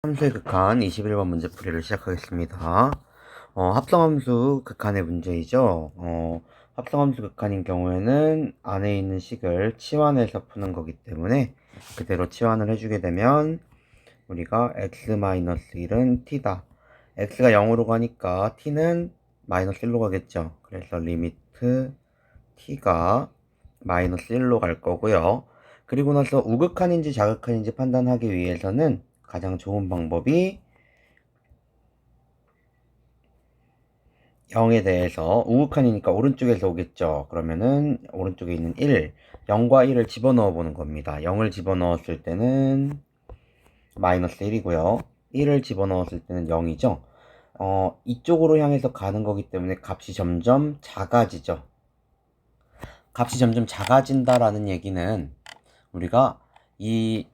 함수의 극한 21번 문제 풀이를 시작하겠습니다. 합성함수 극한의 문제이죠. 합성함수 극한인 경우에는 안에 있는 식을 치환해서 푸는 거기 때문에 그대로 치환을 해주게 되면 우리가 x-1은 t다. x가 0으로 가니까 t는 마이너스 1로 가겠죠. 그래서 리미트 t가 마이너스 1로 갈 거고요. 그리고 나서 우극한인지 자극한인지 판단하기 위해서는 가장 좋은 방법이 0에 대해서 우극한이니까 오른쪽에서 오겠죠. 그러면은 오른쪽에 있는 1, 0과 1을 집어넣어 보는 겁니다. 0을 집어넣었을 때는 마이너스 1이고요. 1을 집어넣었을 때는 0이죠. 이쪽으로 향해서 가는 거기 때문에 값이 점점 작아지죠. 값이 점점 작아진다라는 얘기는 우리가 이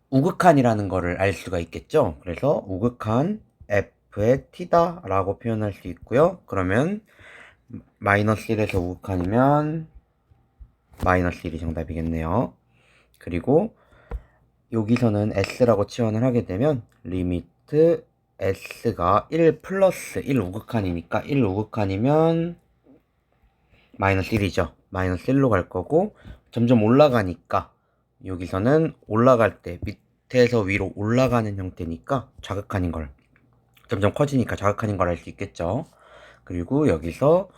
우극한이라는 거를 알 수가 있겠죠. 그래서 우극한 f의 t다 라고 표현할 수 있고요. 그러면 마이너스 1에서 우극한이면 마이너스 1이 정답이겠네요. 그리고 여기서는 s라고 치환을 하게 되면 리미트 s가 1 플러스 1 우극한이니까 1 우극한이면 마이너스 1이죠. 마이너스 1로 갈 거고 점점 올라가니까 여기서는 올라갈 때 밑에서 위로 올라가는 형태니까 자극한인 걸 점점 커지니까 자극한인 걸 알 수 있겠죠. 그리고 여기서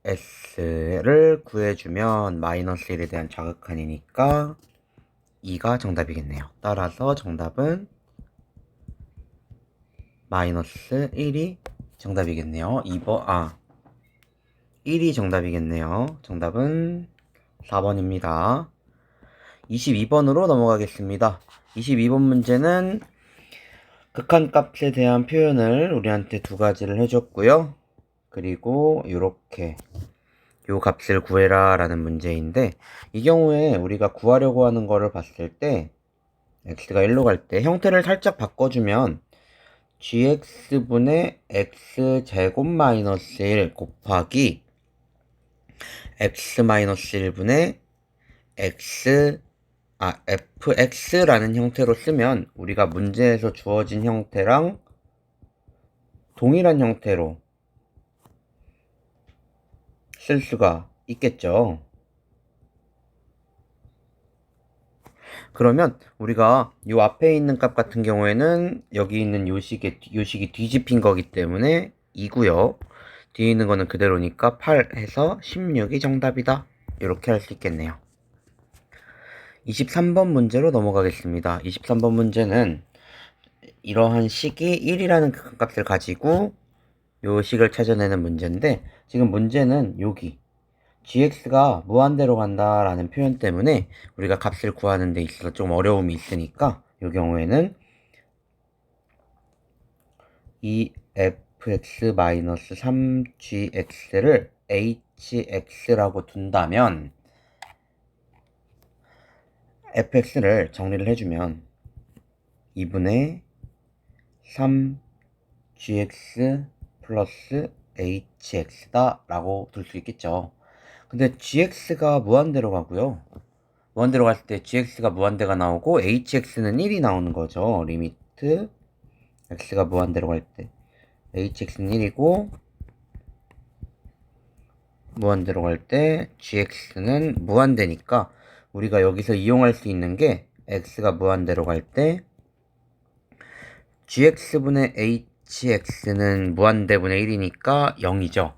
fs를 구해주면 마이너스 1에 대한 자극한이니까 2가 정답이겠네요. 따라서 정답은 마이너스 1이 정답이겠네요. 1이 정답이겠네요. 정답은 4번입니다. 22번으로 넘어가겠습니다. 22번 문제는 극한값에 대한 표현을 우리한테 두 가지를 해줬고요. 그리고 이렇게 요 값을 구해라 라는 문제인데, 이 경우에 우리가 구하려고 하는 거를 봤을 때 x가 1로 갈 때 형태를 살짝 바꿔주면 gx분의 x제곱 마이너스 1 곱하기 x 마이너스 1분의 fx라는 형태로 쓰면 우리가 문제에서 주어진 형태랑 동일한 형태로 쓸 수가 있겠죠. 그러면 우리가 요 앞에 있는 값 같은 경우에는 여기 있는 요 식이 뒤집힌 거기 때문에 2고요. 뒤에 있는 거는 그대로니까 8 해서 16이 정답이다. 이렇게 할 수 있겠네요. 23번 문제로 넘어가겠습니다. 23번 문제는 이러한 식이 1이라는 극한값을 가지고 요 식을 찾아내는 문제인데, 지금 문제는 여기 gx가 무한대로 간다라는 표현 때문에 우리가 값을 구하는 데 있어서 좀 어려움이 있으니까 이 경우에는 이 fx-3gx를 hx라고 둔다면 fx를 정리를 해주면 2분의 3gx 플러스 hx다 라고 둘 수 있겠죠. 근데 gx가 무한대로 가고요. 무한대로 갔을 때 gx가 무한대가 나오고 hx는 1이 나오는 거죠. 리미트 x가 무한대로 갈 때 hx는 1이고 무한대로 갈 때 gx는 무한대니까 우리가 여기서 이용할 수 있는 게 x가 무한대로 갈 때 gx분의 hx는 무한대분의 1이니까 0이죠.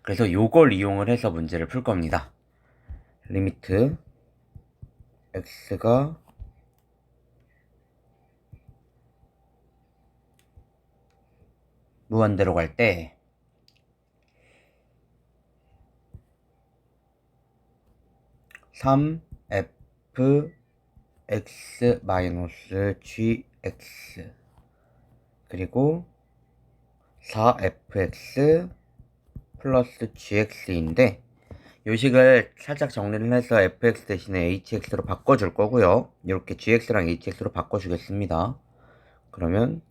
그래서 요걸 이용을 해서 문제를 풀 겁니다. 리미트 x가 무한대로 갈 때 3fx-gx 그리고 4fx 플러스 gx인데 요식을 살짝 정리를 해서 fx 대신에 hx로 바꿔줄 거고요. 이렇게 gx랑 hx로 바꿔주겠습니다. 그러면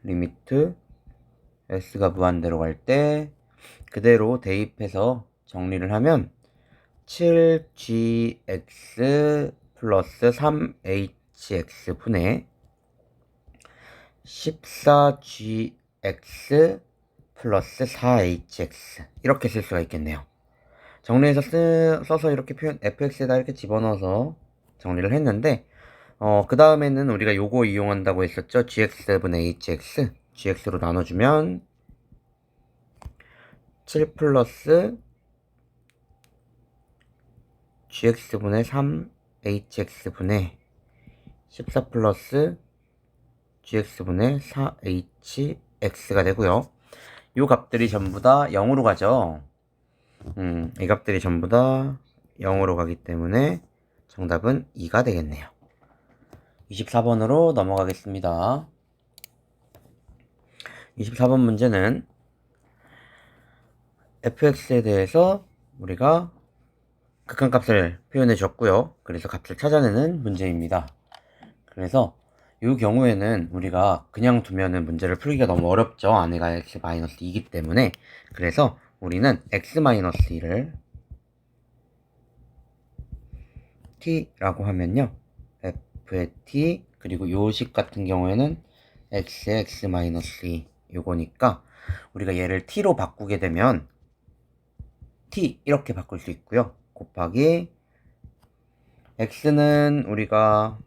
리미트 x가 무한대로 갈 때 그대로 대입해서 정리를 하면 7gx 플러스 3hx 분의 14gx 플러스 4hx 이렇게 쓸 수가 있겠네요. 정리해서 써서 이렇게 fx에다 이렇게 집어넣어서 정리를 했는데 그 다음에는 우리가 요거 이용한다고 했었죠. gx분의 hx gx로 나눠주면 7 플러스 gx분의 3hx분의 14 플러스 gx분의 4hx가 되고요. 요 값들이 전부 다 0으로 가죠. 이 값들이 전부 다 0으로 가기 때문에 정답은 2가 되겠네요. 24번으로 넘어가겠습니다. 24번 문제는 fx에 대해서 우리가 극한값을 표현해 줬고요. 그래서 값을 찾아내는 문제입니다. 그래서 이 경우에는 우리가 그냥 두면은 문제를 풀기가 너무 어렵죠. 안에가 x-2이기 때문에. 그래서 우리는 x-2를 t라고 하면요. f의 t 그리고 요식 같은 경우에는 x의 x-2 요거니까 우리가 얘를 t로 바꾸게 되면 t 이렇게 바꿀 수 있고요. 곱하기 x는 우리가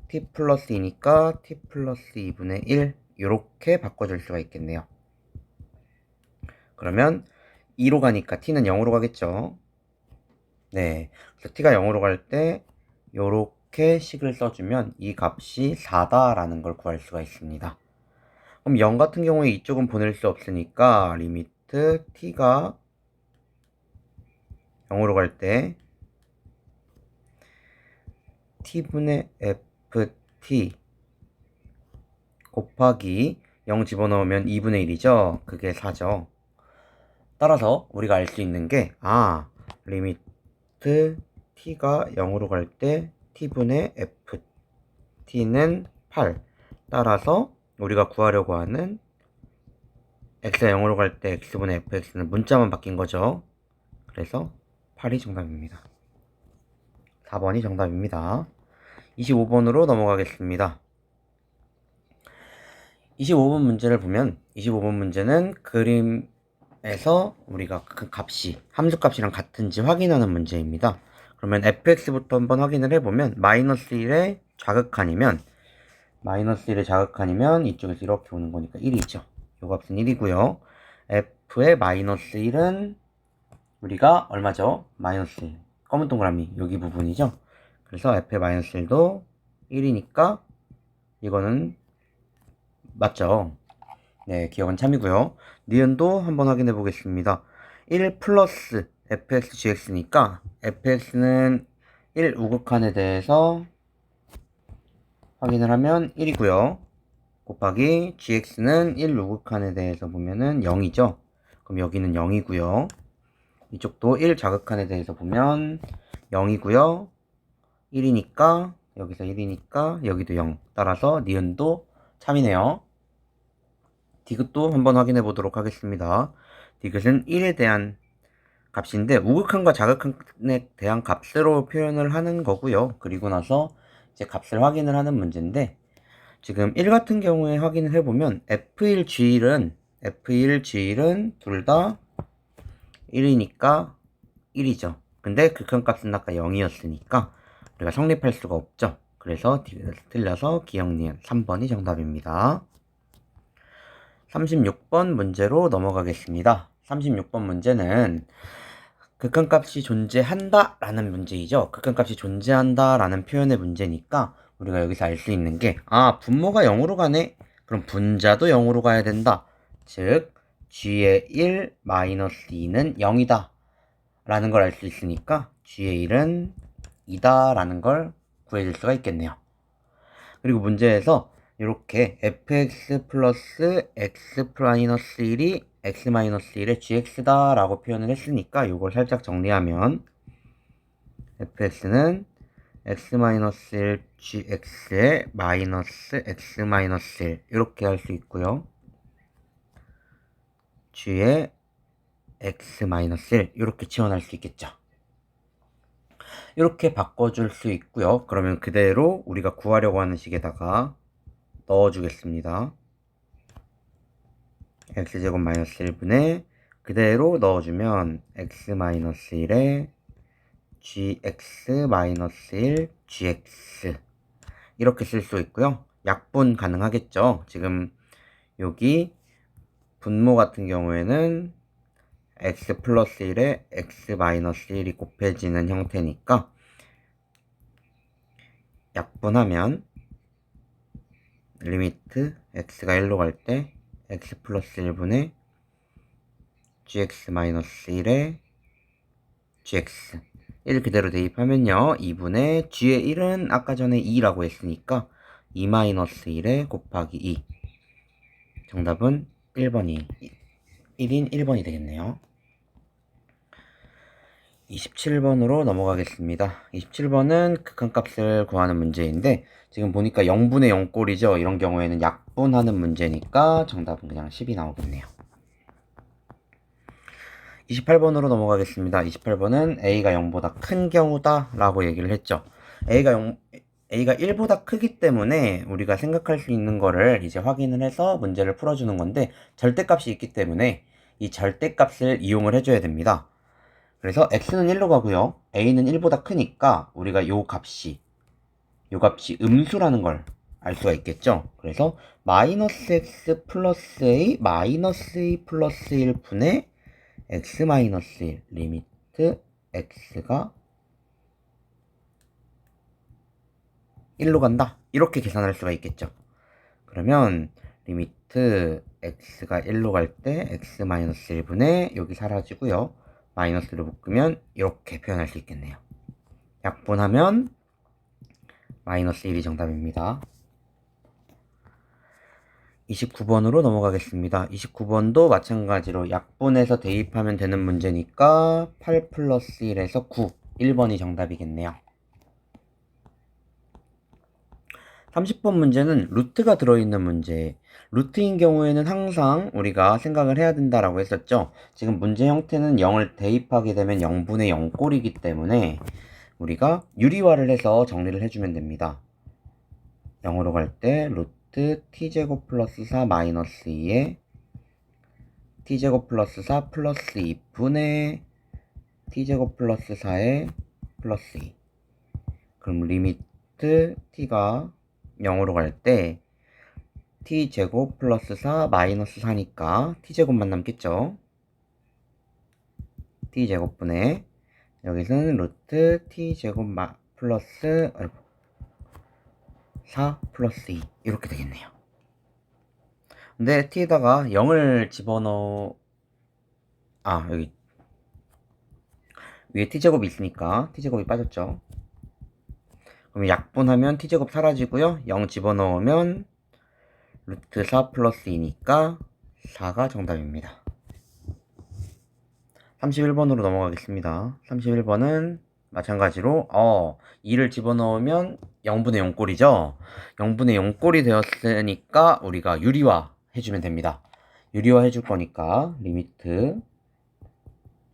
t 플러스 2니까 t 플러스 2분의 1 이렇게 바꿔줄 수가 있겠네요. 그러면 2로 가니까 t는 0으로 가겠죠. 네, 그래서 t가 0으로 갈 때 이렇게 식을 써주면 이 값이 4다라는 걸 구할 수가 있습니다. 그럼 0 같은 경우에 이쪽은 보낼 수 없으니까 리미트 t가 0으로 갈 때 t분의 ft 곱하기 0 집어넣으면 2분의 1이죠. 그게 4죠. 따라서 우리가 알 수 있는 게 리미트 t가 0으로 갈 때 t분의 ft는 8. 따라서 우리가 구하려고 하는 x가 0으로 갈 때 x분의 fx는 문자만 바뀐 거죠. 그래서 8이 정답입니다. 4번이 정답입니다. 25번으로 넘어가겠습니다. 25번 문제를 보면 25번 문제는 그림에서 우리가 그 값이 함수값이랑 같은지 확인하는 문제입니다. 그러면 fx부터 한번 확인을 해보면 마이너스 1의 좌극한이면 이쪽에서 이렇게 오는 거니까 1이죠. 요 값은 1이고요. f의 마이너스 1은 우리가 얼마죠? 마이너스 1. 검은 동그라미 여기 부분이죠. 그래서 f의 마이너스 1도 1이니까 이거는 맞죠? 네, 기억은 참이고요. 니은도 한번 확인해 보겠습니다. 1 플러스 fx gx니까 fx는 1 우극한에 대해서 확인을 하면 1이고요. 곱하기 gx는 1 우극한에 대해서 보면은 0이죠. 그럼 여기는 0이고요. 이쪽도 1 좌극한에 대해서 보면 0이고요. 1이니까 여기서 1이니까 여기도 0. 따라서 니은도 참이네요. 디귿도 한번 확인해 보도록 하겠습니다. 디귿은 1에 대한 값인데 우극한과 좌극한에 대한 값으로 표현을 하는 거고요. 그리고 나서 이제 값을 확인을 하는 문제인데 지금 1 같은 경우에 확인을 해보면 F1G1은 둘 다 1이니까 1이죠. 근데 극한값은 아까 0이었으니까 우리가 성립할 수가 없죠. 그래서 디귿을 틀려서 기억니은 3번이 정답입니다. 36번 문제로 넘어가겠습니다. 36번 문제는 극한값이 존재한다 라는 문제이죠. 극한값이 존재한다 라는 표현의 문제니까 우리가 여기서 알 수 있는 게 분모가 0으로 가네? 그럼 분자도 0으로 가야 된다. 즉 g의 1 마이너스 2는 0이다 라는 걸 알 수 있으니까 g의 1은 2다 라는 걸 구해줄 수가 있겠네요. 그리고 문제에서 이렇게 fx 플러스 x 마이너스 1이 x 마이너스 1의 gx다 라고 표현을 했으니까 이걸 살짝 정리하면 fx는 x 마이너스 1 gx의 마이너스 x 마이너스 1 이렇게 할 수 있고요. g의 x 마이너스 1 이렇게 지원할 수 있겠죠. 이렇게 바꿔줄 수 있고요. 그러면 그대로 우리가 구하려고 하는 식에다가 넣어주겠습니다. x제곱 마이너스 1분의 그대로 넣어주면 x 마이너스 1에 gx 마이너스 1 gx 이렇게 쓸 수 있고요. 약분 가능하겠죠. 지금 여기 분모 같은 경우에는 x 플러스 1에 x 마이너스 1이 곱해지는 형태니까 약분하면 리미트 x가 1로 갈 때 x 플러스 1분의 gx 마이너스 1에 gx 1 그대로 대입하면요 2분의 g의 1은 아까 전에 2라고 했으니까 2 마이너스 1에 곱하기 2 정답은 1번이 1인 1번이 되겠네요. 27번으로 넘어가겠습니다. 27번은 극한값을 구하는 문제인데 지금 보니까 0분의 0꼴이죠. 이런 경우에는 약분하는 문제니까 정답은 그냥 10이 나오겠네요. 28번으로 넘어가겠습니다. 28번은 A가 0보다 큰 경우다 라고 얘기를 했죠. A가 1보다 크기 때문에 우리가 생각할 수 있는 거를 이제 확인을 해서 문제를 풀어주는 건데 절대값이 있기 때문에 이 절대값을 이용을 해줘야 됩니다. 그래서 x는 1로 가고요. a는 1보다 크니까 우리가 요 값이 음수라는 걸 알 수가 있겠죠. 그래서 마이너스 x 플러스 a 마이너스 a 플러스 1분의 x 마이너스 1 리미트 x가 1로 간다. 이렇게 계산할 수가 있겠죠. 그러면 리미트 x가 1로 갈 때 x 마이너스 1분의 여기 사라지고요. 마이너스를 묶으면 이렇게 표현할 수 있겠네요. 약분하면 마이너스 1이 정답입니다. 29번으로 넘어가겠습니다. 29번도 마찬가지로 약분해서 대입하면 되는 문제니까 8 플러스 1에서 9, 1번이 정답이겠네요. 30번 문제는 루트가 들어있는 문제. 루트인 경우에는 항상 우리가 생각을 해야 된다라고 했었죠. 지금 문제 형태는 0을 대입하게 되면 0분의 0꼴이기 때문에 우리가 유리화를 해서 정리를 해주면 됩니다. 0으로 갈 때 루트 t제곱 플러스 4 마이너스 2에 t제곱 플러스 4 플러스 2분의 t제곱 플러스 4에 플러스 2. 그럼 리미트 t가 0으로 갈 때 t제곱 플러스 4 마이너스 4니까 t제곱만 남겠죠. t제곱분의 여기서는 루트 t제곱 플러스 4 플러스 2 이렇게 되겠네요. 근데 t에다가 0을 여기 위에 t제곱이 있으니까 t제곱이 빠졌죠. 그럼 약분하면 t제곱 사라지고요. 0 집어넣으면 루트 4 플러스 2니까 4가 정답입니다. 31번으로 넘어가겠습니다. 31번은 마찬가지로 2를 집어넣으면 0분의 0꼴이죠. 0분의 0꼴이 되었으니까 우리가 유리화 해주면 됩니다. 유리화 해줄 거니까 리미트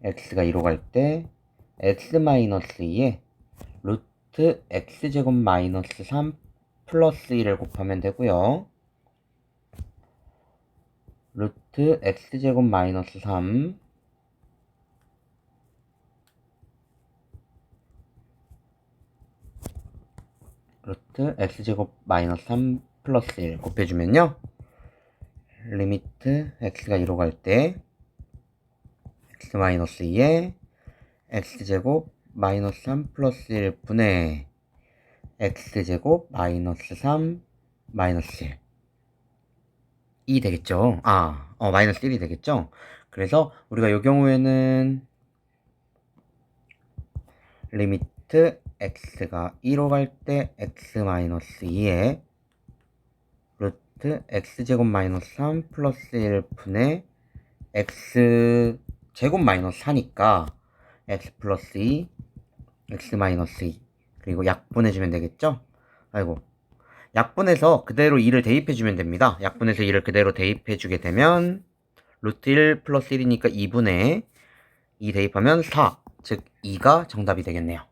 x가 2로 갈 때 x-2에 루트 x제곱 마이너스 3 플러스 1을 곱하면 되고요. 루트 x제곱 마이너스 3 루트 x제곱 마이너스 3 플러스 1 곱해주면요. 리미트 x가 2로 갈 때 x 마이너스 2에 x제곱 마이너스 3 플러스 1 분의 x제곱 마이너스 3 마이너스 1 2 되겠죠. 마이너스 1이 되겠죠. 그래서 우리가 이 경우에는 리미트 x가 2로 갈 때 x 마이너스 2에 루트 x제곱 마이너스 3 플러스 1 분의 x제곱 마이너스 4니까 x 플러스 2 x 마이너스 2 그리고 약분해주면 되겠죠. 약분해서 그대로 2를 대입해주면 됩니다. 약분해서 2를 그대로 대입해주게 되면 루트 1 플러스 1이니까 2분의 2 대입하면 4, 즉 2가 정답이 되겠네요.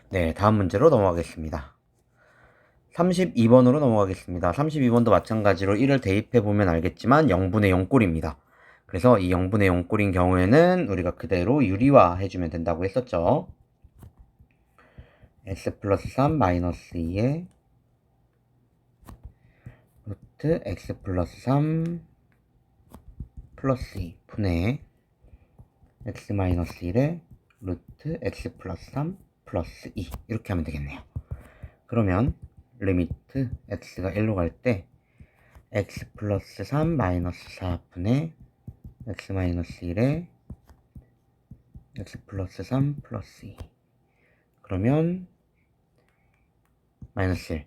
네, 다음 문제로 넘어가겠습니다. 32번으로 넘어가겠습니다. 32번도 마찬가지로 1을 대입해보면 알겠지만 0분의 0꼴입니다. 그래서 이 0분의 0꼴인 경우에는 우리가 그대로 유리화 해주면 된다고 했었죠. x 플러스 3 마이너스 2에 루트 x 플러스 3 플러스 2 분의 x 마이너스 1에 루트 x 플러스 3 플러스 2 이렇게 하면 되겠네요. 그러면 리미트 x가 1로 갈 때 x 플러스 3 마이너스 4분의 x 마이너스 1에 x 플러스 3 플러스 2 그러면 마이너스 1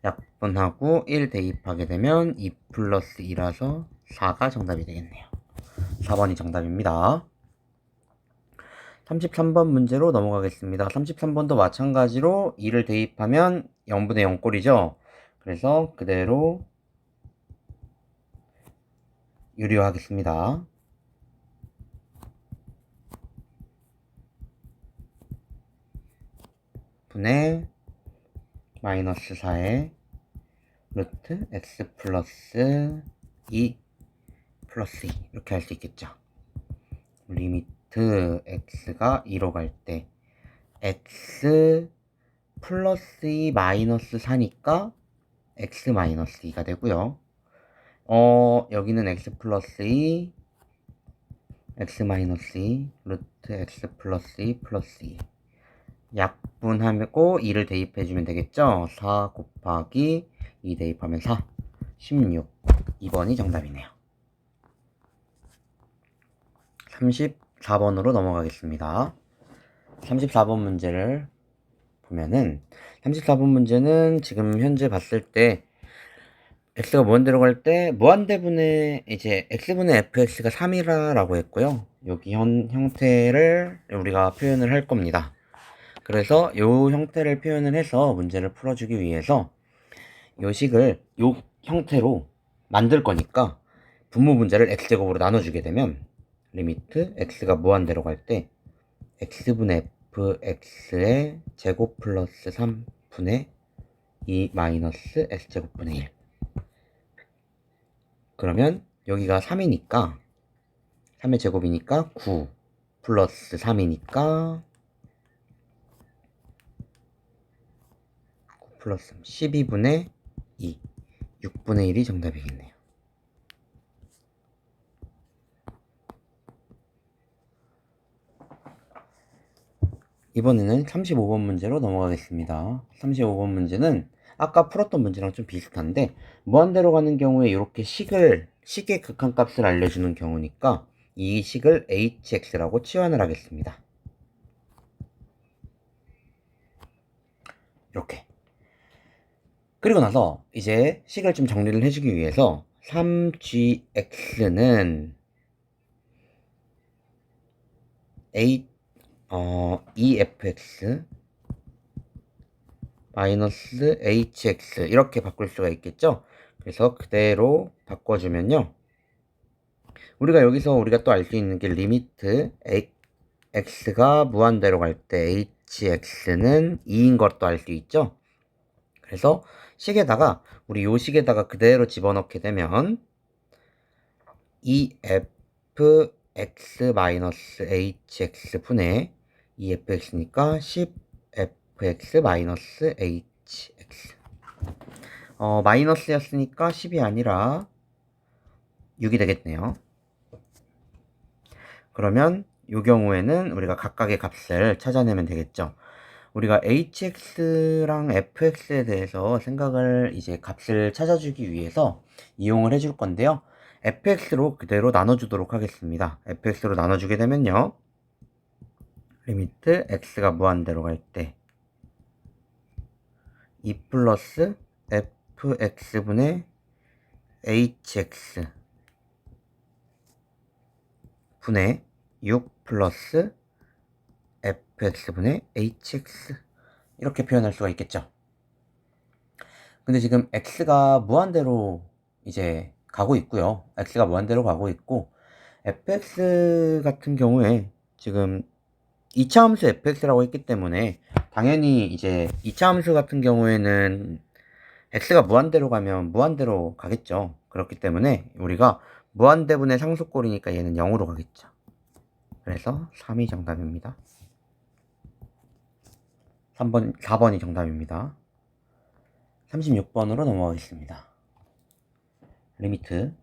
약분하고 1 대입하게 되면 2 플러스 2라서 4가 정답이 되겠네요. 4번이 정답입니다. 33번 문제로 넘어가겠습니다. 33번도 마찬가지로 2를 대입하면 0분의 0꼴이죠. 그래서 그대로 유리화하겠습니다. 분의 마이너스 4에 루트 x 플러스 2 플러스 2 이렇게 할 수 있겠죠. 리미트 x가 2로 갈 때 x 플러스 2 마이너스 4니까 x 마이너스 2가 되고요. 여기는 x 플러스 2 x 마이너스 2 루트 x 플러스 2 플러스 2 약분하고 2를 대입해주면 되겠죠. 4 곱하기 2 대입하면 4 16 2번이 정답이네요. 34번으로 넘어가겠습니다. 34번 문제를 보면은 34번 문제는 지금 현재 봤을 때 x가 무한대로 갈 때 무한대분의 이제 x분의 fx가 3이라고 했고요. 여기 형태를 우리가 표현을 할 겁니다. 그래서 이 형태를 표현을 해서 문제를 풀어주기 위해서 이 식을 이 형태로 만들 거니까 분모 문제를 x제곱으로 나눠주게 되면 리미트 x가 무한대로 갈 때 x분의 fx의 제곱 플러스 3분의 2 마이너스 x제곱분의 1 그러면 여기가 3이니까 3의 제곱이니까 9 플러스 3이니까 9 플러스 3 12분의 2 6분의 1이 정답이겠네요. 이번에는 35번 문제로 넘어가겠습니다. 35번 문제는 아까 풀었던 문제랑 좀 비슷한데 무한대로 가는 경우에 이렇게 식의 극한값을 알려주는 경우니까 이 식을 hx라고 치환을 하겠습니다. 이렇게. 그리고 나서 이제 식을 좀 정리를 해주기 위해서 3gx는 efx 마이너스 hx 이렇게 바꿀 수가 있겠죠. 그래서 그대로 바꿔주면요. 우리가 여기서 우리가 또 알 수 있는 게 리미트 x가 무한대로 갈 때 hx는 2인 것도 알 수 있죠. 그래서 식에다가 우리 요 식에다가 그대로 집어넣게 되면 efx-hx 분의 2fx니까 10fx-hx 마이너스였으니까 10이 아니라 6이 되겠네요. 그러면 이 경우에는 우리가 각각의 값을 찾아내면 되겠죠. 우리가 hx랑 fx에 대해서 생각을 이제 값을 찾아주기 위해서 이용을 해줄 건데요. fx로 그대로 나눠주도록 하겠습니다. fx로 나눠주게 되면요. 리미트 x가 무한대로 갈 때 2 플러스 fx분의 hx 분의 6 플러스 fx분의 hx 이렇게 표현할 수가 있겠죠. 근데 지금 x가 무한대로 이제 가고 있고요. x가 무한대로 가고 있고 fx 같은 경우에 지금 2차 함수 fx라고 했기 때문에 당연히 이제 2차 함수 같은 경우에는 x가 무한대로 가면 무한대로 가겠죠. 그렇기 때문에 우리가 무한대분의 상수꼴이니까 얘는 0으로 가겠죠. 그래서 3이 정답입니다. 4번이 정답입니다. 36번으로 넘어가겠습니다. 리미트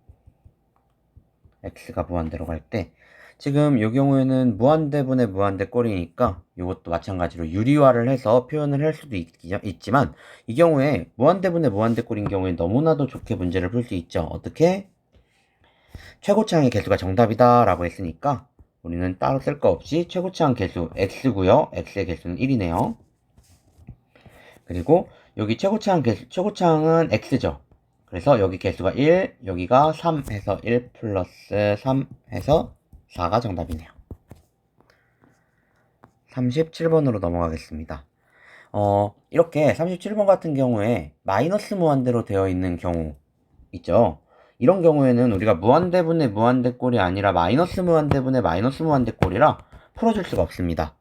x가 무한대로 갈 때 지금 이 경우에는 무한대분의 무한대꼴이니까 이것도 마찬가지로 유리화를 해서 표현을 할 수도 있지만 이 경우에 무한대분의 무한대꼴인 경우에 너무나도 좋게 문제를 풀 수 있죠. 어떻게? 최고차항의 개수가 정답이다 라고 했으니까 우리는 따로 쓸 거 없이 최고차항 개수 x고요. x의 개수는 1이네요. 그리고 여기 최고차항은 x죠. 그래서 여기 개수가 1, 여기가 3 해서 1 플러스 3 해서 4가 정답이네요. 37번으로 넘어가겠습니다. 이렇게 37번 같은 경우에 마이너스 무한대로 되어 있는 경우 있죠. 이런 경우에는 우리가 무한대분의 무한대꼴이 아니라 마이너스 무한대분의 마이너스 무한대꼴이라 풀어줄 수가 없습니다.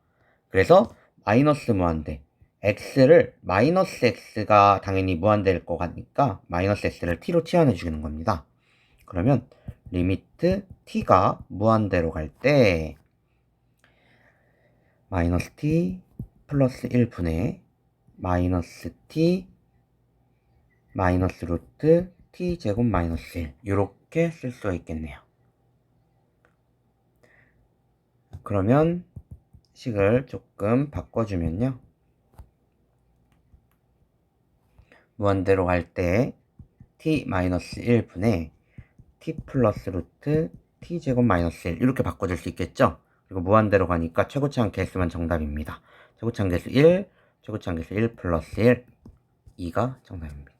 그래서 마이너스 무한대 x를 마이너스 x가 당연히 무한대일 것 같으니까 마이너스 x를 t로 치환해 주는 겁니다. 그러면 리미트 t가 무한대로 갈 때 마이너스 t 플러스 1분의 마이너스 t 마이너스 루트 t 제곱 마이너스 1 이렇게 쓸 수가 있겠네요. 그러면 식을 조금 바꿔주면요. 무한대로 갈 때 t 마이너스 1분의 t 플러스 루트 t 제곱 마이너스 1 이렇게 바꿔줄 수 있겠죠. 그리고 무한대로 가니까 최고차항 개수만 정답입니다. 최고차항 개수 1, 최고차항 개수 1 플러스 1, 2가 정답입니다.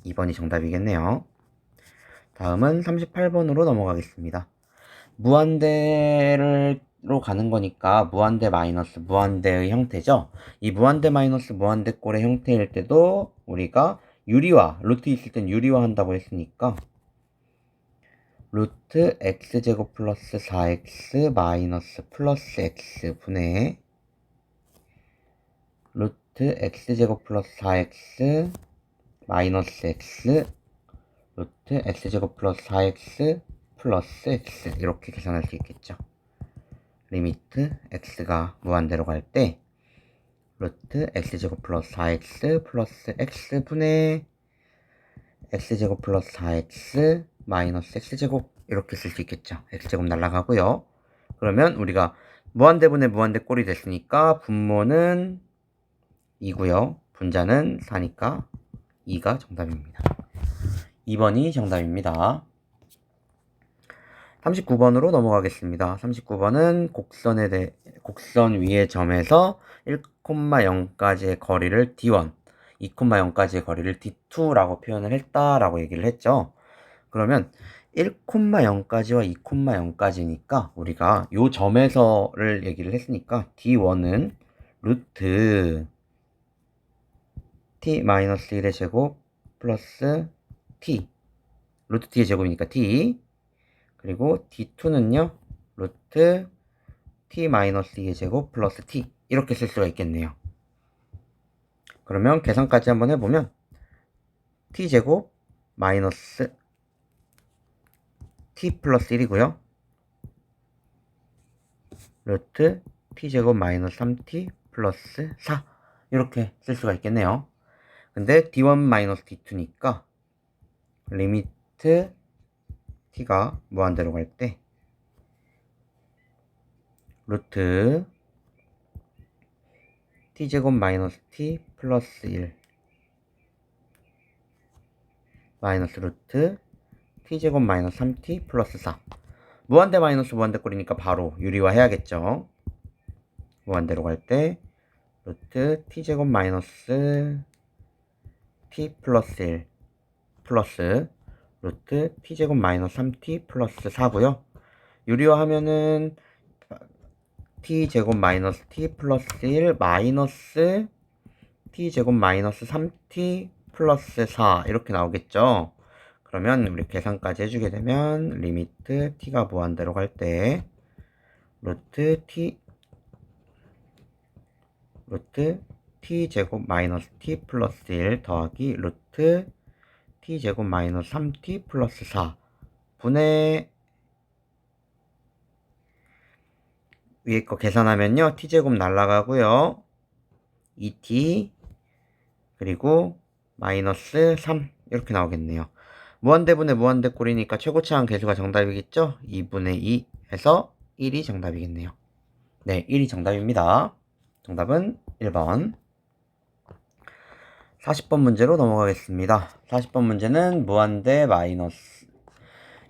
2번이 정답이겠네요. 다음은 38번으로 넘어가겠습니다. 무한대로 가는 거니까 무한대 마이너스 무한대의 형태죠. 이 무한대 마이너스 무한대 꼴의 형태일 때도 우리가 유리화, 루트 있을 땐 유리화 한다고 했으니까 루트 x제곱 플러스 4x 마이너스 플러스 x 분의 루트 x제곱 플러스 4x 마이너스 x 루트 x제곱 플러스 4x 플러스 x 이렇게 계산할 수 있겠죠. 리미트 x가 무한대로 갈 때 루트 x제곱 플러스 4x 플러스 x 분의 x제곱 플러스 4x 마이너스 x제곱 이렇게 쓸 수 있겠죠. x제곱 날라가고요. 그러면 우리가 무한대분의 무한대꼴이 됐으니까 분모는 2고요. 분자는 4니까 2가 정답입니다. 2번이 정답입니다. 39번으로 넘어가겠습니다. 39번은 곡선 위의 점에서 1,0까지의 거리를 D1, 2,0까지의 거리를 D2라고 표현을 했다라고 얘기를 했죠. 그러면 1,0까지와 2,0까지니까 우리가 요 점에서를 얘기를 했으니까 D1은 루트 t-1의 제곱 플러스 t 루트 t의 제곱이니까 t 그리고 d2는요 루트 t-2의 제곱 플러스 t 이렇게 쓸 수가 있겠네요. 그러면 계산까지 한번 해보면 t제곱 마이너스 t 플러스 1이고요 루트 t제곱 마이너스 3t 플러스 4 이렇게 쓸 수가 있겠네요. 근데 d1 마이너스 d2니까 리미트 t가 무한대로 갈 때 루트 t제곱 마이너스 t 플러스 1 마이너스 루트 t제곱 마이너스 3t 플러스 4 무한대 마이너스 무한대 꼴이니까 바로 유리화 해야겠죠. 무한대로 갈 때 루트 t제곱 마이너스 t 플러스 1 플러스 루트 t제곱 마이너스 3t 플러스 4고요. 유리화 하면은 t제곱 마이너스 t 플러스 1 마이너스 t제곱 마이너스 3t 플러스 4 이렇게 나오겠죠. 그러면 우리 계산까지 해주게 되면 리미트 t가 무한대로 갈 때 루트 t 루트 t제곱 마이너스 t 플러스 1 더하기 루트 t제곱 마이너스 3t 플러스 4 분의 위에 거 계산하면요 t제곱 날라가고요 2t 그리고 마이너스 3 이렇게 나오겠네요. 무한대분의 무한대꼴이니까 최고차항 계수가 정답이겠죠? 2분의 2 해서 1이 정답이겠네요. 네, 1이 정답입니다. 정답은 1번. 40번 문제로 넘어가겠습니다. 40번 문제는 무한대 마이너스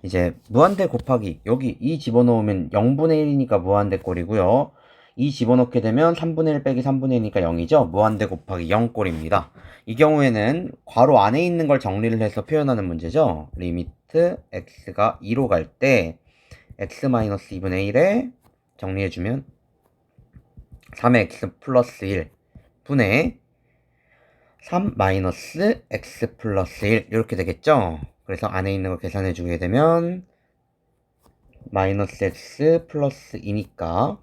이제 무한대 곱하기 여기 2 집어넣으면 0분의 1이니까 무한대 꼴이고요. 2 집어넣게 되면 3분의 1 빼기 3분의 1이니까 0이죠. 무한대 곱하기 0꼴입니다. 이 경우에는 괄호 안에 있는 걸 정리를 해서 표현하는 문제죠. 리미트 x가 2로 갈 때 x-2분의 1에 정리해주면 3x 플러스 1 분의 3 마이너스 x 플러스 1 이렇게 되겠죠. 그래서 안에 있는 걸 계산해 주게 되면 마이너스 x 플러스 2니까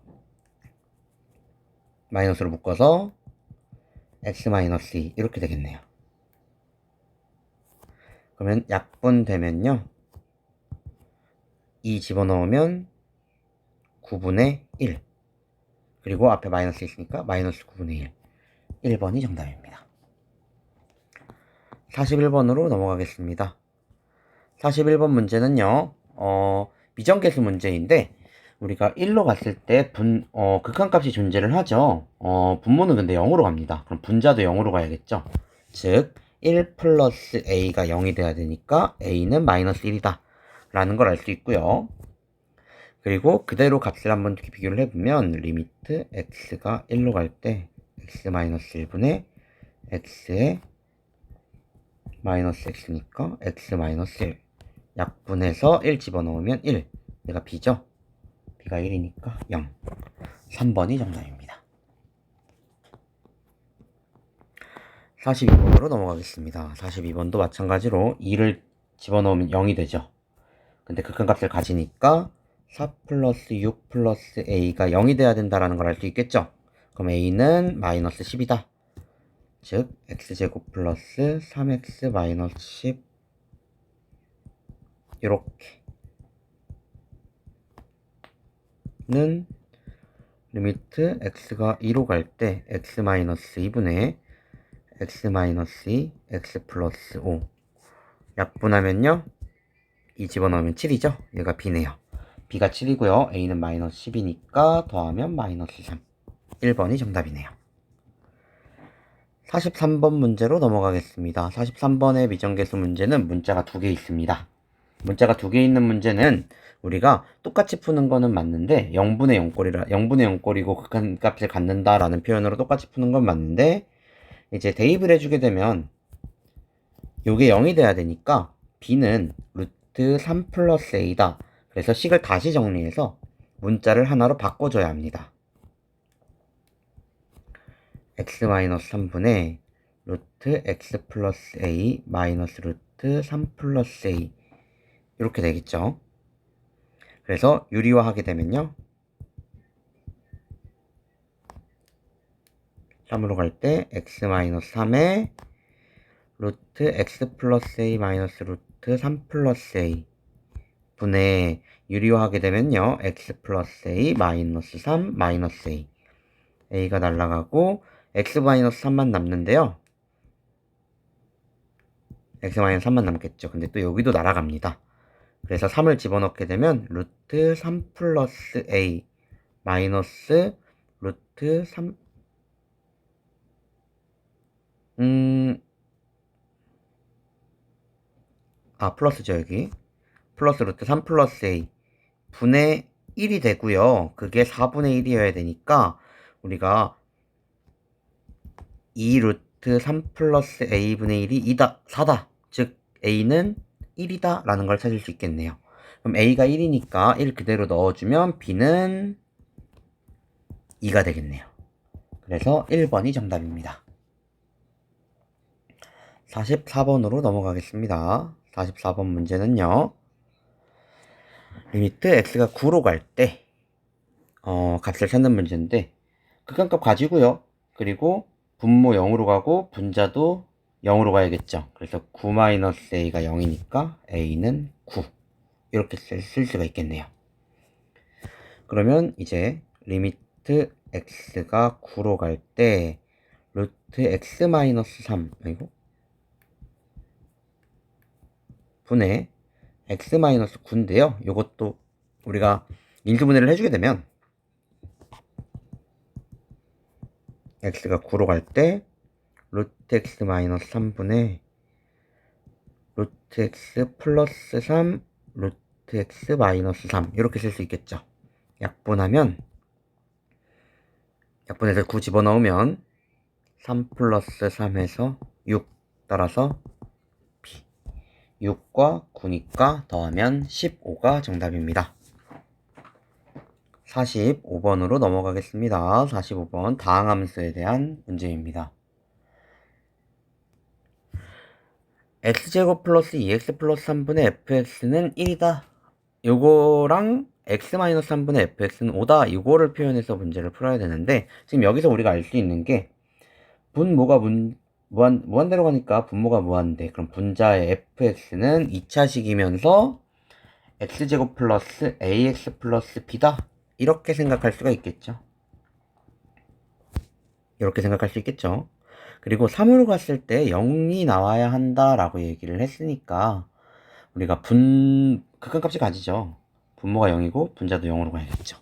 마이너스로 묶어서 x 마이너스 2 이렇게 되겠네요. 그러면 약분되면요 2 집어넣으면 9분의 1 그리고 앞에 마이너스 있으니까 마이너스 9분의 1 1번이 정답입니다. 41번으로 넘어가겠습니다. 41번 문제는요 미정계수 문제인데 우리가 1로 갔을 때 극한값이 존재를 하죠. 분모는 근데 0으로 갑니다. 그럼 분자도 0으로 가야겠죠. 즉 1 플러스 a가 0이 돼야 되니까 a는 마이너스 1이다 라는 걸 알 수 있고요. 그리고 그대로 값을 한번 비교를 해보면 리미트 x가 1로 갈 때 x 마이너스 1분의 x의 마이너스 x니까 x 마이너스 1 약분해서 1 집어넣으면 1 얘가 b죠. b가 1이니까 0 3번이 정답입니다. 42번으로 넘어가겠습니다. 42번도 마찬가지로 2를 집어넣으면 0이 되죠. 근데 극한값을 가지니까 4 플러스 6 플러스 a가 0이 돼야 된다는 걸 알 수 있겠죠. 그럼 a는 마이너스 10이다. 즉 x제곱 플러스 3x 마이너스 10 이렇게 는 리미트 x가 2로 갈 때 x 마이너스 2분의 x 마이너스 2 x 플러스 5 약분하면요 2 집어넣으면 7이죠. 얘가 b네요. b가 7이고요 a는 마이너스 10이니까 더하면 마이너스 3 1번이 정답이네요. 43번 문제로 넘어가겠습니다. 43번의 미정계수 문제는 문자가 2개 있습니다. 문자가 2개 있는 문제는 우리가 똑같이 푸는 거는 맞는데 0분의 0꼴이고 극한값을 갖는다라는 표현으로 똑같이 푸는 건 맞는데 이제 대입을 해주게 되면 요게 0이 돼야 되니까 b는 루트 3 플러스 a다. 그래서 식을 다시 정리해서 문자를 하나로 바꿔줘야 합니다. x-3분의 루트 x 플러스 a 마이너스 루트 3 플러스 a 이렇게 되겠죠. 그래서 유리화하게 되면요 3으로 갈 때 x-3에 루트 x 플러스 a 마이너스 루트 3 플러스 a 분의 유리화하게 되면요 x 플러스 a 마이너스 3 마이너스 a a가 날라가고 x 마이너스 3만 남는데요 x 마이너스 3만 남겠죠. 근데 또 여기도 날아갑니다. 그래서 3을 집어넣게 되면 루트 3 플러스 a 마이너스 루트 3 플러스죠 여기 플러스 루트 3 플러스 a 분의 1이 되고요. 그게 4분의 1이어야 되니까 우리가 2 루트 3 플러스 a분의 1이 2다, 4다. 즉 a는 1이다 라는 걸 찾을 수 있겠네요. 그럼 a가 1이니까 1 그대로 넣어주면 b는 2가 되겠네요. 그래서 1번이 정답입니다. 44번으로 넘어가겠습니다. 44번 문제는요. 리미트 x가 9로 갈 때 값을 찾는 문제인데 극한값 가지고요. 그리고 분모 0으로 가고 분자도 0으로 가야겠죠. 그래서 9-a가 0이니까 a는 9 이렇게 쓸 수가 있겠네요. 그러면 이제 리미트 x가 9로 갈 때 루트 x-3 아이고 분의 x-9인데요. 이것도 우리가 인수분해를 해주게 되면 x가 9로 갈 때 루트 x-3분의 루트 x 플러스 3 루트 x 마이너스 3 이렇게 쓸 수 있겠죠. 약분해서 9 집어넣으면 3 플러스 3에서 6 따라서 b 6과 9니까 더하면 15가 정답입니다. 45번으로 넘어가겠습니다. 45번 다항함수에 대한 문제입니다. x제곱 플러스 2x 플러스 3분의 fx는 1이다. 요거랑 x-3분의 fx는 5다. 이거를 표현해서 문제를 풀어야 되는데 지금 여기서 우리가 알 수 있는 게 분모가 무한대로 가니까 분모가 무한대. 그럼 분자의 fx는 2차식이면서 x제곱 플러스 ax 플러스 b다. 이렇게 생각할 수가 있겠죠. 이렇게 생각할 수 있겠죠. 그리고 3으로 갔을 때 0이 나와야 한다라고 얘기를 했으니까 우리가 극한값이 가지죠. 분모가 0이고 분자도 0으로 가야겠죠.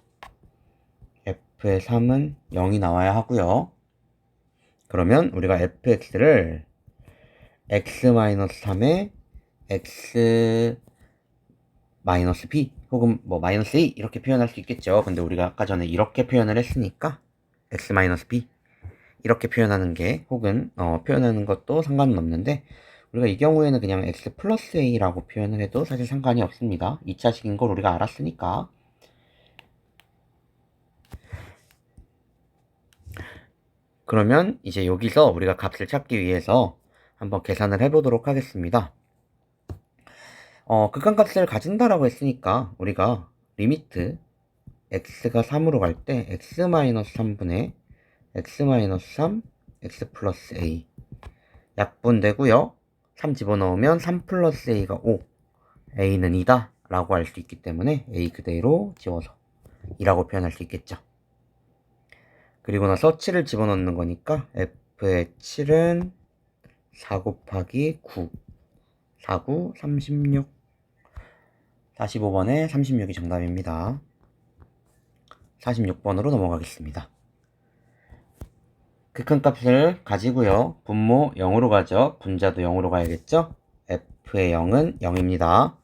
f의 3은 0이 나와야 하고요. 그러면 우리가 fx를 x-3에 x-b 혹은 뭐 -2 이렇게 표현할 수 있겠죠. 근데 우리가 아까 전에 이렇게 표현을 했으니까 x-b 이렇게 표현하는 게 혹은 표현하는 것도 상관은 없는데 우리가 이 경우에는 그냥 x 플러스 a라고 표현을 해도 사실 상관이 없습니다. 2차식인 걸 우리가 알았으니까. 그러면 이제 여기서 우리가 값을 찾기 위해서 한번 계산을 해보도록 하겠습니다. 극한값을 가진다라고 했으니까 우리가 리미트 x가 3으로 갈 때 x-3분의 x-3 x 플러스 a 약분되고요. 3 집어넣으면 3 플러스 a가 5 a는 2다 라고 할 수 있기 때문에 a 그대로 지워서 2라고 표현할 수 있겠죠. 그리고 나서 7을 집어넣는 거니까 f의 7은 4 곱하기 9 4, 9, 36 45번에 36이 정답입니다. 46번으로 넘어가겠습니다. 극한값을 가지고요. 분모 0으로 가죠. 분자도 0으로 가야겠죠. f의 0은 0입니다.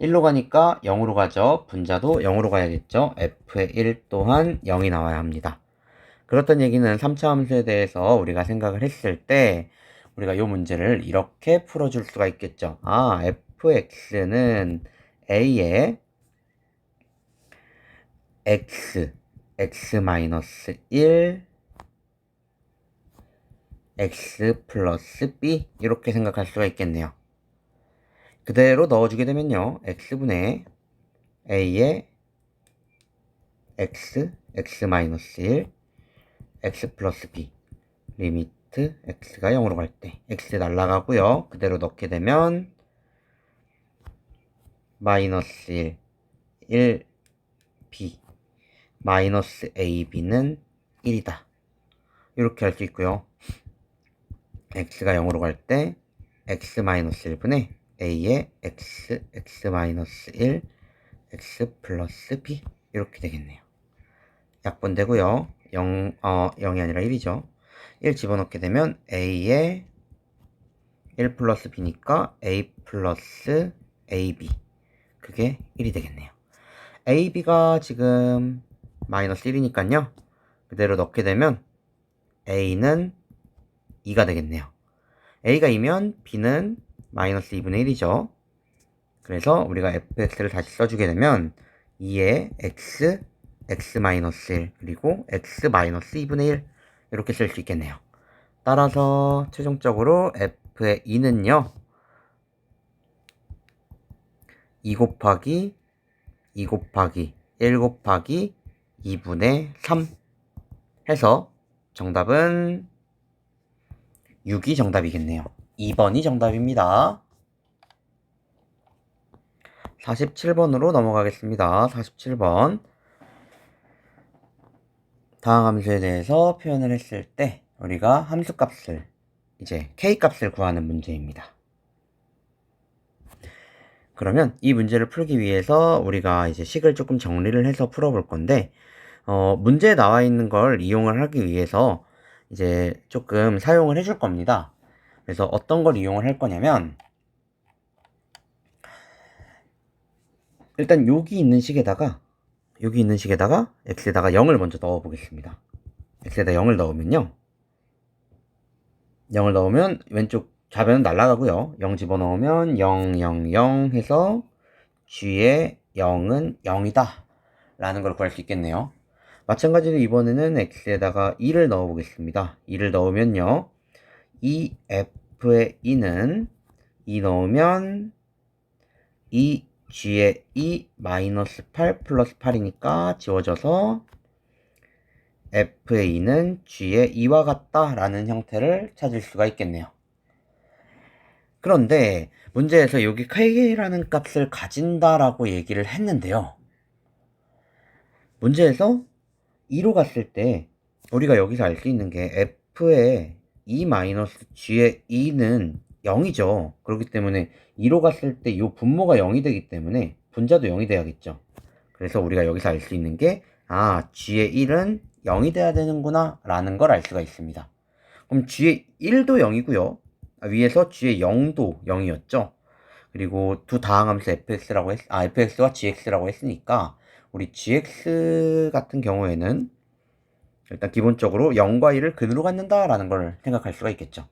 1로 가니까 0으로 가죠. 분자도 0으로 가야겠죠. f의 1 또한 0이 나와야 합니다. 그렇다는 얘기는 3차 함수에 대해서 우리가 생각을 했을 때 우리가 이 문제를 이렇게 풀어줄 수가 있겠죠. fx는 a의 x-1 x 플러스 b 이렇게 생각할 수가 있겠네요. 그대로 넣어주게 되면요. x분의 a의 x, x-1 x 플러스 b 리미트 x가 0으로 갈 때 x 날라가고요. 그대로 넣게 되면 마이너스 1, 1b 마이너스 ab는 1이다. 이렇게 할 수 있고요. x가 0으로 갈 때 x-1분의 a의 x, x-1 x 플러스 b 이렇게 되겠네요. 약분되고요. 0이 아니라 1이죠. 1 집어넣게 되면 a의 1 플러스 b니까 a 플러스 ab 그게 1이 되겠네요. ab가 지금 마이너스 1이니까요. 그대로 넣게 되면 a는 2가 되겠네요. a가 2면 b는 마이너스 2분의 1이죠. 그래서 우리가 fx를 다시 써주게 되면 2의 x, x-1 그리고 x-2분의 1 이렇게 쓸 수 있겠네요. 따라서 최종적으로 f의 2는요 2 곱하기 2 곱하기 1 곱하기 2분의 3 해서 정답은 6이 정답이겠네요. 2번이 정답입니다. 47번으로 넘어가겠습니다. 47번. 다항 함수에 대해서 표현을 했을 때 우리가 함수값을 이제 k값을 구하는 문제입니다. 그러면 이 문제를 풀기 위해서 우리가 이제 식을 조금 정리를 해서 풀어볼 건데 문제에 나와 있는 걸 이용을 하기 위해서 이제 조금 사용을 해줄 겁니다. 그래서 어떤 걸 이용을 할 거냐면 일단 여기 있는 식에다가 x에다가 0을 먼저 넣어 보겠습니다. x에다 0을 넣으면요. 0을 넣으면 왼쪽 좌변은 날아가고요. 0 집어넣으면 0, 0, 0 해서 g의 0은 0이다 라는 걸 구할 수 있겠네요. 마찬가지로 이번에는 x에다가 2를 넣어 보겠습니다. 2를 넣으면요. 이 f의 2는 2 넣으면 2 g의 2 마이너스 8 플러스 8이니까 지워져서 f의 2는 g의 2와 같다 라는 형태를 찾을 수가 있겠네요. 그런데 문제에서 여기 k라는 값을 가진다라고 얘기를 했는데요. 문제에서 2로 갔을 때 우리가 여기서 알 수 있는 게 f의 2 마이너스 g의 2는 0이죠. 그렇기 때문에 2로 갔을 때 이 분모가 0이 되기 때문에 분자도 0이 돼야겠죠. 그래서 우리가 여기서 알 수 있는 게 g의 1은 0이 돼야 되는구나 라는 걸 알 수가 있습니다. 그럼 g의 1도 0이고요. 위에서 g의 0도 0이었죠. 그리고 두 다항함수 fx와 gx라고 했으니까 우리 gx 같은 경우에는 일단 기본적으로 0과 1을 근으로 갖는다 라는 걸 생각할 수가 있겠죠.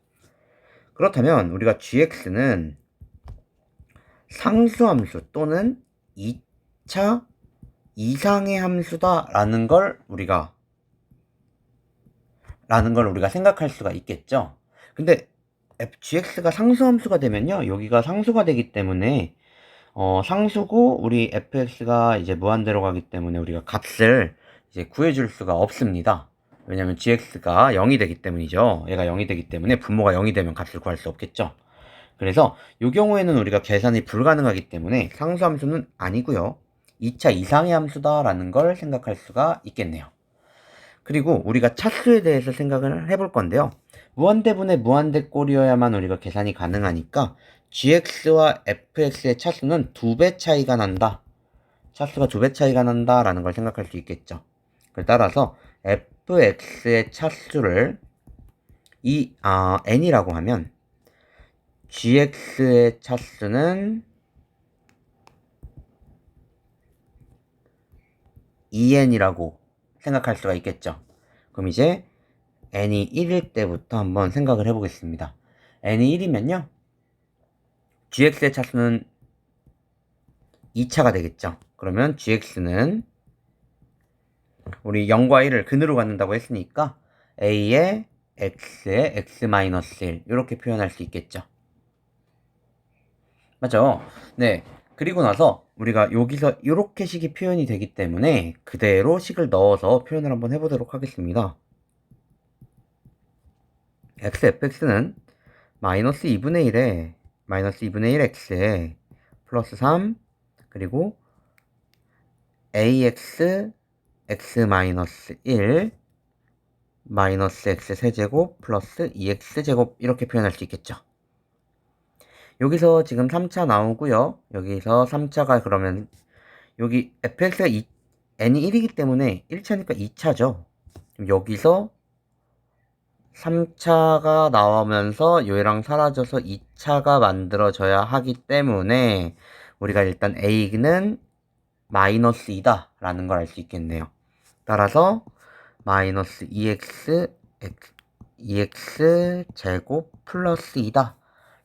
그렇다면 우리가 gx는 상수함수 또는 2차 이상의 함수다 라는 걸 우리가 생각할 수가 있겠죠. 근데 gx가 상수함수가 되면요, 여기가 상수가 되기 때문에 상수고 우리 fx가 이제 무한대로 가기 때문에 우리가 값을 이제 구해줄 수가 없습니다. 왜냐면 gx가 0이 되기 때문이죠. 얘가 0이 되기 때문에 분모가 0이 되면 값을 구할 수 없겠죠. 그래서 이 경우에는 우리가 계산이 불가능하기 때문에 상수함수는 아니고요. 2차 이상의 함수다라는 걸 생각할 수가 있겠네요. 그리고 우리가 차수에 대해서 생각을 해볼 건데요. 무한대분의 무한대꼴이어야만 우리가 계산이 가능하니까 gx와 fx의 차수는 2배 차이가 난다. 차수가 2배 차이가 난다 라는 걸 생각할 수 있겠죠. 따라서 fx의 차수를 n이라고 하면 gx의 차수는 2n이라고 생각할 수가 있겠죠. 그럼 이제 n이 1일 때부터 한번 생각을 해보겠습니다. n이 1이면요. gx의 차수는 2차가 되겠죠. 그러면 gx는 우리 0과 1을 근으로 갖는다고 했으니까 a의 x의 x-1 이렇게 표현할 수 있겠죠. 맞죠? 네. 그리고 나서 우리가 여기서 이렇게 식이 표현이 되기 때문에 그대로 식을 넣어서 표현을 한번 해보도록 하겠습니다. fx는 마이너스 2분의 1에 마이너스 2분의 1 x에 플러스 3 그리고 ax x 마이너스 1 마이너스 x 세제곱 플러스 2x 제곱 이렇게 표현할 수 있겠죠. 여기서 지금 3차 나오고요. 여기서 3차가 그러면 여기 fx가 n이 1이기 때문에 1차니까 2차죠. 여기서 3차가 나오면서 얘랑 사라져서 2차가 만들어져야 하기 때문에 우리가 일단 a는 마이너스 2다 라는 걸 알 수 있겠네요. 따라서 마이너스 2x 제곱 플러스 2다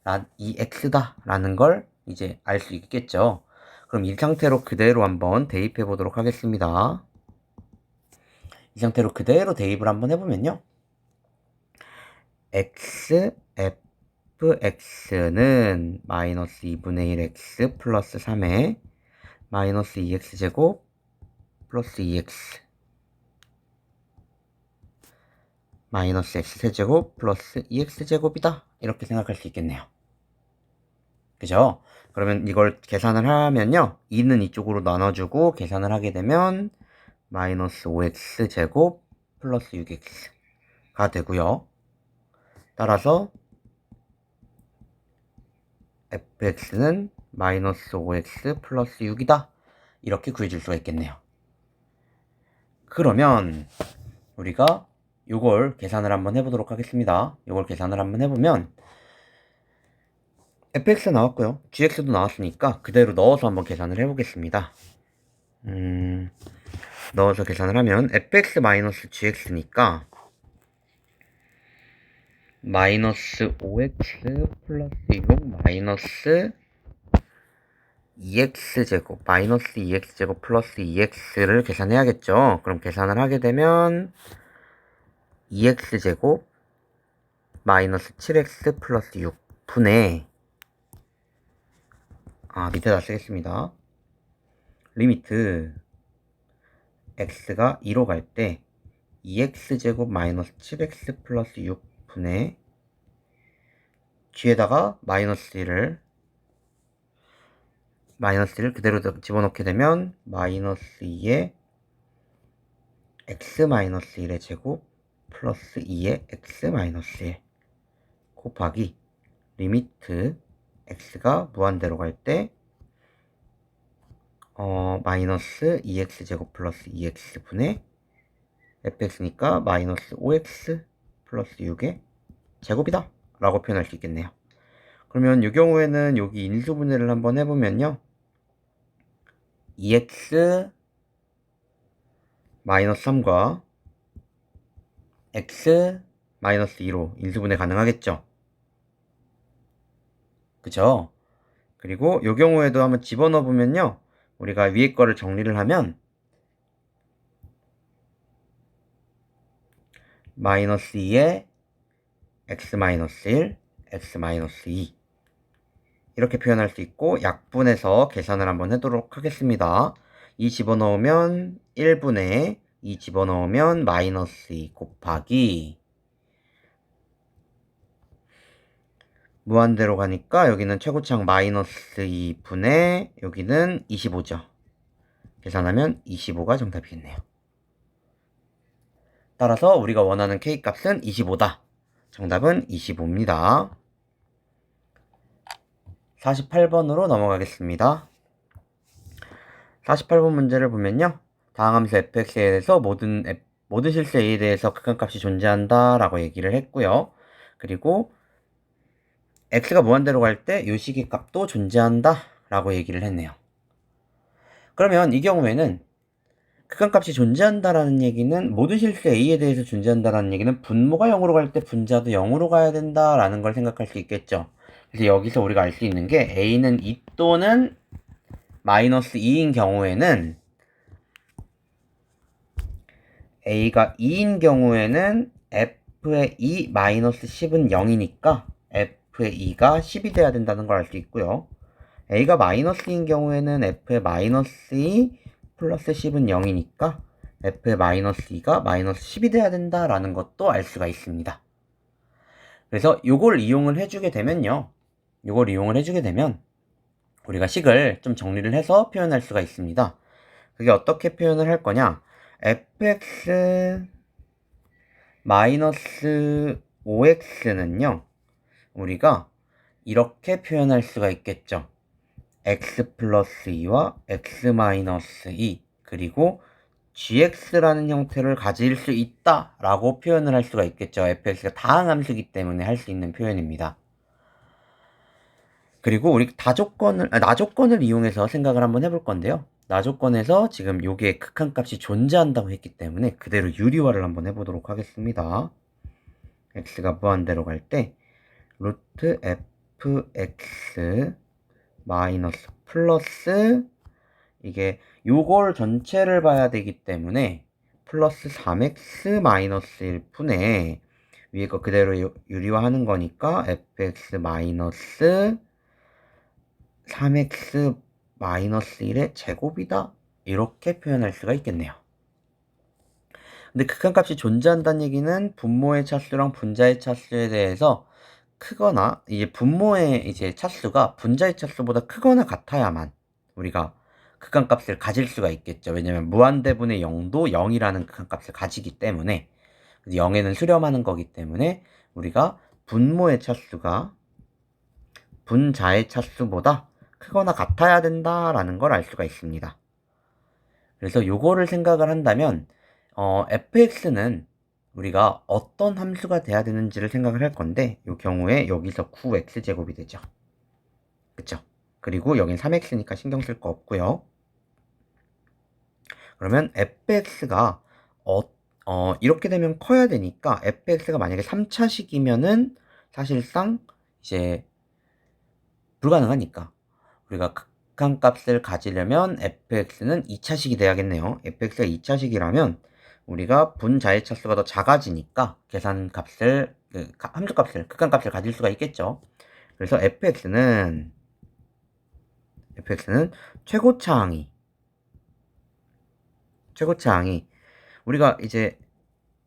2x다 라는 걸 이제 알 수 있겠죠. 그럼 이 상태로 그대로 한번 대입해 보도록 하겠습니다. 이 상태로 그대로 대입을 한번 해보면요. fx는 마이너스 2분의 1x 플러스 3에 마이너스 2x 제곱 플러스 2x 마이너스 x세제곱 플러스 2x제곱이다. 이렇게 생각할 수 있겠네요. 그죠? 그러면 이걸 계산을 하면요. 2는 이쪽으로 나눠주고 계산을 하게 되면 마이너스 5x제곱 플러스 6x가 되고요. 따라서 fx는 마이너스 5x 플러스 6이다. 이렇게 구해줄 수가 있겠네요. 그러면 우리가 요걸 계산을 한번 해보도록 하겠습니다. 요걸 계산을 한번 해보면 fx 나왔고요. gx도 나왔으니까 그대로 넣어서 한번 계산을 해보겠습니다. 넣어서 계산을 하면 fx 마이너스 gx니까 마이너스 5x 플러스 6 마이너스 2x제곱 마이너스 2x제곱 플러스 2x를 계산해야겠죠. 그럼 계산을 하게 되면 2x제곱 마이너스 7x 플러스 6분의 밑에다 쓰겠습니다. 리미트 x가 2로 갈 때 2x제곱 마이너스 7x 플러스 6분의 뒤에다가 마이너스 1을 그대로 집어넣게 되면 마이너스 2의 x 마이너스 1의 제곱 플러스 2의 x 마이너스 1 곱하기 리미트 x가 무한대로 갈 때 마이너스 2x제곱 플러스 2x분의 fx니까 마이너스 5x 플러스 6의 제곱이다 라고 표현할 수 있겠네요. 그러면 이 경우에는 여기 인수분해를 한번 해보면요. 2x 마이너스 3과 x 마이너스 2로 인수분해 가능하겠죠. 그쵸? 그리고 이 경우에도 한번 집어넣어 보면요. 우리가 위에 거를 정리를 하면 마이너스 2에 x 마이너스 1, x 마이너스 2 이렇게 표현할 수 있고 약분해서 계산을 한번 해도록 하겠습니다. 2 집어넣으면 1분의 2 집어넣으면 마이너스 2 곱하기 무한대로 가니까 여기는 최고창 마이너스 2분의 여기는 25죠. 계산하면 25가 정답이겠네요. 따라서 우리가 원하는 K값은 25다. 정답은 25입니다. 48번으로 넘어가겠습니다. 48번 문제를 보면요. 다항함수 fx에 대해서 모든 실수 a에 대해서 극한값이 존재한다 라고 얘기를 했고요. 그리고 x가 무한대로 갈 때 요 식의 값도 존재한다 라고 얘기를 했네요. 그러면 이 경우에는 극한값이 존재한다라는 얘기는 모든 실수 a에 대해서 존재한다라는 얘기는 분모가 0으로 갈 때 분자도 0으로 가야 된다라는 걸 생각할 수 있겠죠. 그래서 여기서 우리가 알 수 있는 게 a는 2 또는 마이너스 2인 경우에는 a가 2인 경우에는 f의 2 마이너스 10은 0이니까 f의 2가 10이 돼야 된다는 걸 알 수 있고요. a가 마이너스 2인 경우에는 f의 마이너스 2 플러스 10은 0이니까 f의 마이너스 2가 마이너스 10이 돼야 된다라는 것도 알 수가 있습니다. 그래서 요걸 이용을 해주게 되면요. 요걸 이용을 해주게 되면 우리가 식을 좀 정리를 해서 표현할 수가 있습니다. 그게 어떻게 표현을 할 거냐? fx 마이너스 5x는요. 우리가 이렇게 표현할 수가 있겠죠. x 플러스 2와 x 마이너스 2 그리고 gx라는 형태를 가질 수 있다 라고 표현을 할 수가 있겠죠. fx가 다항함수이기 때문에 할 수 있는 표현입니다. 그리고 우리 나조건을 이용해서 생각을 한번 해볼 건데요. 나조건에서 지금 요게 극한값이 존재한다고 했기 때문에 그대로 유리화를 한번 해보도록 하겠습니다. x가 무한대로 갈 때 루트 fx 마이너스 플러스 이게 요걸 전체를 봐야 되기 때문에 플러스 3x 마이너스 1분의 위에 거 그대로 유리화하는 거니까 fx 마이너스 3x 마이너스 1의 제곱이다 이렇게 표현할 수가 있겠네요. 근데 극한값이 존재한다는 얘기는 분모의 차수랑 분자의 차수에 대해서 크거나 이제 분모의 이제 차수가 분자의 차수보다 크거나 같아야만 우리가 극한값을 가질 수가 있겠죠. 왜냐면 무한대분의 0도 0이라는 극한값을 가지기 때문에 0에는 수렴하는 거기 때문에 우리가 분모의 차수가 분자의 차수보다 크거나 같아야 된다라는 걸 알 수가 있습니다. 그래서 요거를 생각을 한다면 fx는 우리가 어떤 함수가 돼야 되는지를 생각을 할 건데 이 경우에 여기서 9x제곱이 되죠. 그쵸? 그리고 여긴 3x니까 신경 쓸 거 없고요. 그러면 fx가 이렇게 되면 커야 되니까 fx가 만약에 3차식이면은 사실상 이제 불가능하니까 우리가 극한값을 가지려면 fx는 2차식이 돼야겠네요. fx가 2차식이라면 우리가 분자의 차수가 더 작아지니까 계산값을 함수값을 극한값을 가질 수가 있겠죠. 그래서 fx는 최고차항이 우리가 이제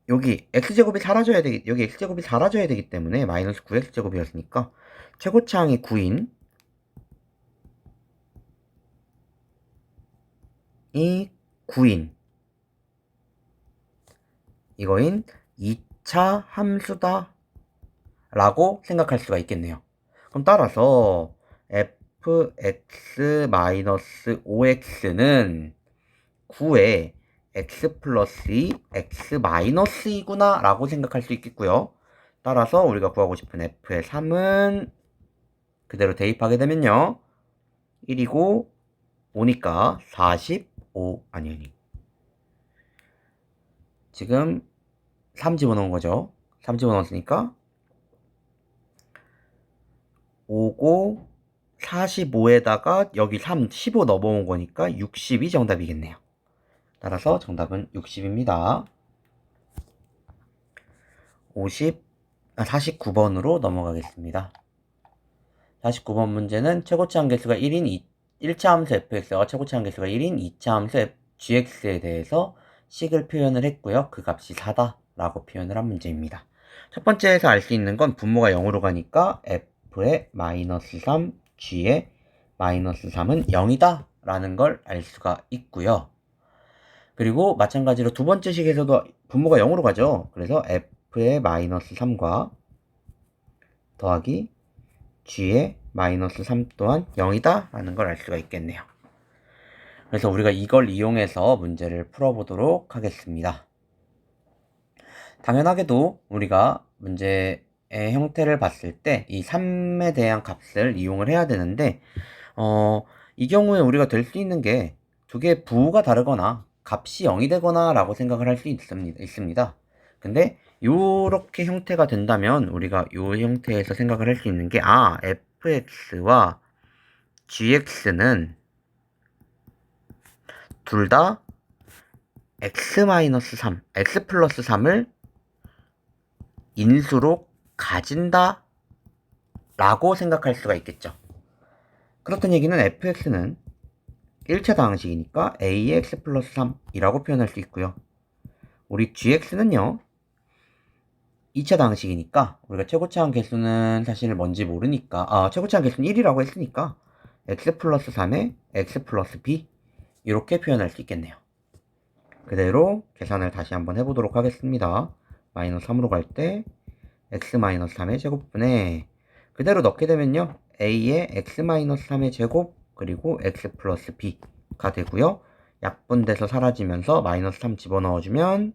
여기 x제곱이 사라져야 되기 때문에 마이너스 9x제곱이었으니까 최고차항이 9인 이 9인 이거인 2차 함수다 라고 생각할 수가 있겠네요. 그럼 따라서 fx-5x는 9에 x 플러스 2, x 마이너스 2구나 라고 생각할 수 있겠고요. 따라서 우리가 구하고 싶은 f의 3은 그대로 대입하게 되면요 1이고 5니까 45 아니 지금 3 집어넣은 거죠. 3 집어넣었으니까 5고 45에다가 여기 3, 15 넘어온 거니까 60이 정답이겠네요. 따라서 정답은 60입니다. 49번으로 넘어가겠습니다. 49번 문제는 최고치 함계수가 1인 1차 함수 fx와 최고치 함계수가 1인 2차 함수 gx에 대해서 식을 표현을 했고요. 그 값이 4다 라고 표현을 한 문제입니다. 첫 번째에서 알 수 있는 건 분모가 0으로 가니까 f의 마이너스 3, g의 마이너스 3은 0이다 라는 걸 알 수가 있고요. 그리고 마찬가지로 두 번째 식에서도 분모가 0으로 가죠. 그래서 f의 마이너스 3과 더하기 g의 마이너스 3 또한 0이다 라는 걸 알 수가 있겠네요. 그래서 우리가 이걸 이용해서 문제를 풀어보도록 하겠습니다. 당연하게도 우리가 문제의 형태를 봤을 때 이 3에 대한 값을 이용을 해야 되는데 이 경우에 우리가 될 수 있는 게 두 개의 부호가 다르거나 값이 0이 되거나 라고 생각을 할 수 있습니다. 근데 요렇게 형태가 된다면 우리가 요 형태에서 생각을 할 수 있는 게 fx와 gx는 둘 다 x-3, x 플러스 3을 인수로 가진다 라고 생각할 수가 있겠죠. 그렇다는 얘기는 fx는 1차 다항식이니까 a의 x 플러스 3이라고 표현할 수 있고요. 우리 gx는요 2차 다항식이니까 우리가 최고차항 개수는 사실 뭔지 모르니까 최고차항 개수는 1이라고 했으니까 x 플러스 3에 x 플러스 b 이렇게 표현할 수 있겠네요. 그대로 계산을 다시 한번 해보도록 하겠습니다. 마이너스 3으로 갈 때 x 마이너스 3의 제곱분에 그대로 넣게 되면요 a의 x 마이너스 3의 제곱 그리고 x 플러스 b가 되고요. 약분돼서 사라지면서 마이너스 3 집어넣어주면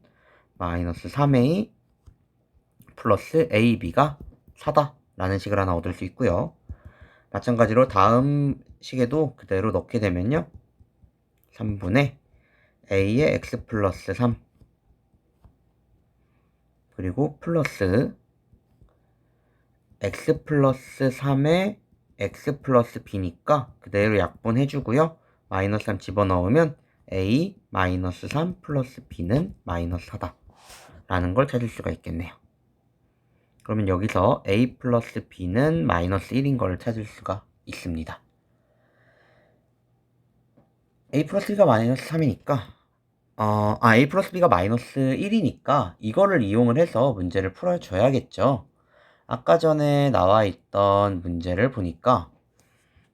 마이너스 3a 플러스 ab가 4다 라는 식을 하나 얻을 수 있고요. 마찬가지로 다음 식에도 그대로 넣게 되면요 3분의 a의 x 플러스 3 그리고 플러스 x 플러스 3에 x 플러스 b니까 그대로 약분해주고요. 마이너스 3 집어넣으면 a 마이너스 3 플러스 b는 마이너스 4다 라는 걸 찾을 수가 있겠네요. 그러면 여기서 a 플러스 b는 마이너스 1인 걸 찾을 수가 있습니다. a 플러스 b가 마이너스 3이니까 A 플러스 B가 마이너스 1이니까 이거를 이용을 해서 문제를 풀어줘야겠죠. 아까 전에 나와 있던 문제를 보니까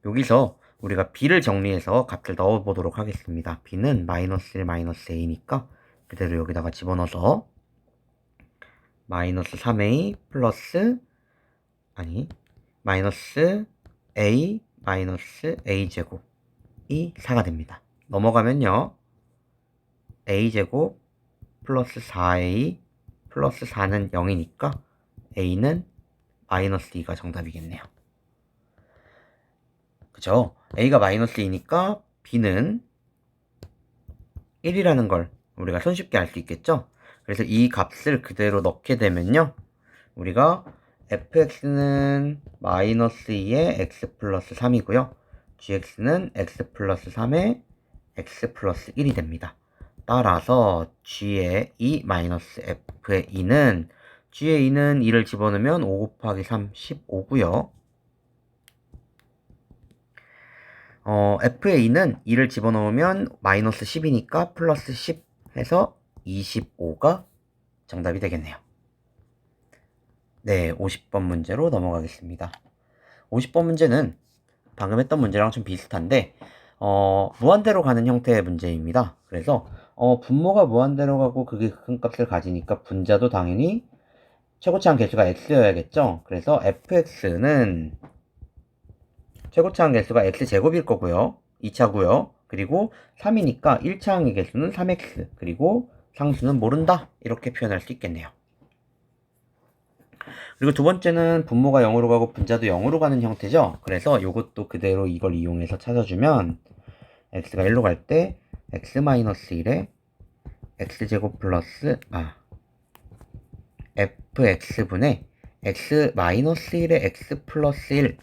여기서 우리가 B를 정리해서 값을 넣어보도록 하겠습니다. B는 마이너스 1, 마이너스 A니까 그대로 여기다가 집어넣어서 마이너스 3A 플러스 마이너스 A 마이너스 A제곱이 4가 됩니다. 넘어가면요. A제곱 플러스 4A 플러스 4는 0이니까 A는 마이너스 2가 정답이겠네요. 그죠? A가 마이너스 2니까 B는 1이라는 걸 우리가 손쉽게 알 수 있겠죠? 그래서 이 값을 그대로 넣게 되면요. 우리가 fx는 마이너스 2에 x 플러스 3이고요. gx는 x 플러스 3에 x 플러스 1이 됩니다. 따라서 g의 2 마이너스 f의 2는 g의 2는 2를 집어넣으면 5 곱하기 3, 15고요. f의 2는 2를 집어넣으면 마이너스 10이니까 플러스 10 해서 25가 정답이 되겠네요. 네, 50번 문제로 넘어가겠습니다. 50번 문제는 방금 했던 문제랑 좀 비슷한데 무한대로 가는 형태의 문제입니다. 그래서 분모가 무한대로 가고 그게 큰 값을 가지니까 분자도 당연히 최고차항 개수가 x여야겠죠. 그래서 fx는 최고차항 개수가 x제곱일 거고요. 2차고요. 그리고 3이니까 1차항의 개수는 3x 그리고 상수는 모른다 이렇게 표현할 수 있겠네요. 그리고 두 번째는 분모가 0으로 가고 분자도 0으로 가는 형태죠. 그래서 이것도 그대로 이걸 이용해서 찾아주면 x가 1로 갈 때 x-1에 x제곱 플러스 fx분의 x-1에 x 플러스 1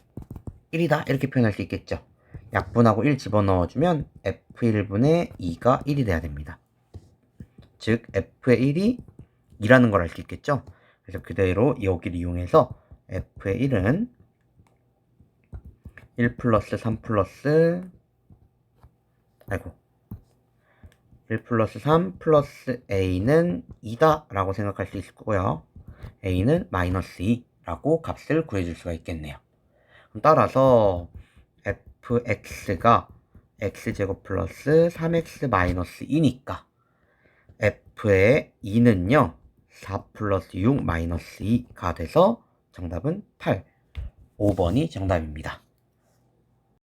1이다 이렇게 표현할 수 있겠죠. 약분하고 1 집어넣어주면 f1분의 2가 1이 돼야 됩니다. 즉 f의 1이 2라는 걸 알 수 있겠죠. 그래서 그대로 여기를 이용해서 f의 1은 1 플러스 3 플러스 1 플러스 3 플러스 a는 2다 라고 생각할 수 있을 거고요. a는 마이너스 2라고 값을 구해줄 수가 있겠네요. 따라서 fx가 x제곱 플러스 3x 마이너스 2니까 f의 2는요 4 플러스 6 마이너스 2가 돼서 정답은 8, 5번이 정답입니다.